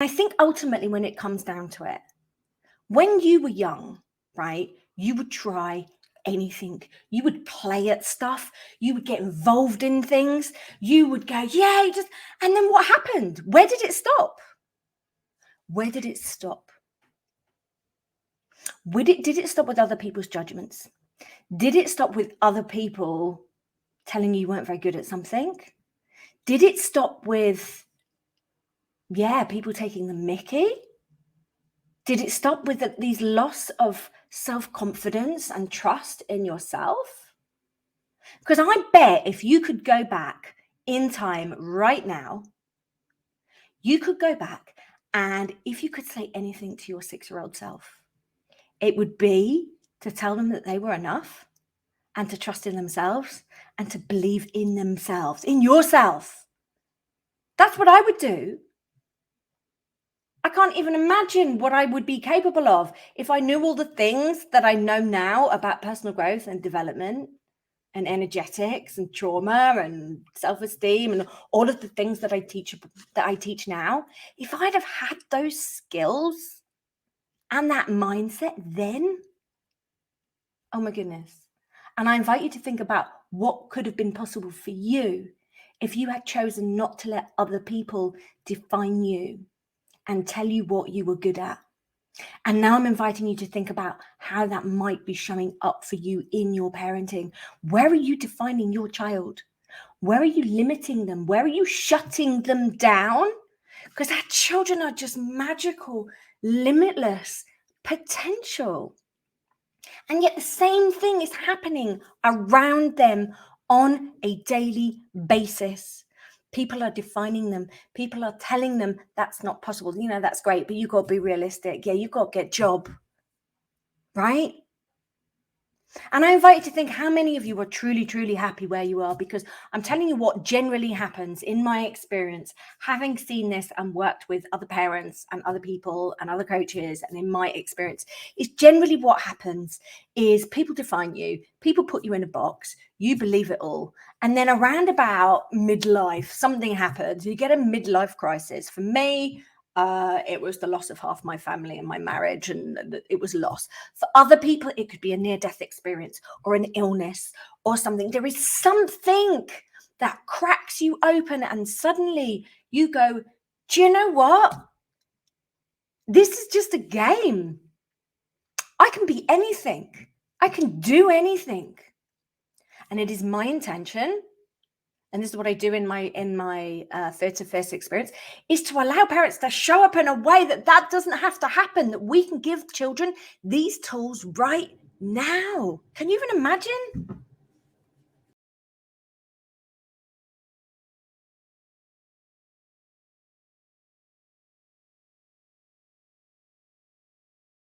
I think ultimately when it comes down to it, when you were young, right, you would try anything. You would play at stuff. You would get involved in things. You would go, yeah, just, and then what happened? Where did it stop? Where did it stop? Did it stop with other people's judgments? Did it stop with other people telling you weren't very good at something? Did it stop with, people taking the mickey? Did it stop with these loss of self-confidence and trust in yourself? Because I bet if you could go back in time right now, you could go back, and if you could say anything to your 6-year-old self, it would be to tell them that they were enough and to trust in themselves and to believe in themselves, in yourself. That's what I would do. I can't even imagine what I would be capable of if I knew all the things that I know now about personal growth and development and energetics and trauma and self-esteem and all of the things that I teach now. If I'd have had those skills and that mindset then, oh my goodness. And I invite you to think about what could have been possible for you if you had chosen not to let other people define you and tell you what you were good at. And now I'm inviting you to think about how that might be showing up for you in your parenting. Where are you defining your child? Where are you limiting them? Where are you shutting them down? Because our children are just magical, limitless potential. And yet the same thing is happening around them on a daily basis. People are defining them. People are telling them that's not possible. You know, that's great, but you've got to be realistic. Yeah, you've got to get a job, right? And I invite you to think how many of you are truly, truly happy where you are, because I'm telling you what generally happens in my experience, having seen this and worked with other parents and other people and other coaches, and in my experience, is generally what happens is people define you, people put you in a box, you believe it all. And then around about midlife, something happens. You get a midlife crisis. For me, it was the loss of half my family and my marriage, and it was loss. For other people, it could be a near-death experience or an illness or something. There is something that cracks you open, and suddenly you go, do you know what? This is just a game. I can be anything. I can do anything. And it is my intention, and this is what I do in my face-to-face experience, is to allow parents to show up in a way that doesn't have to happen, that we can give children these tools right now. Can you even imagine?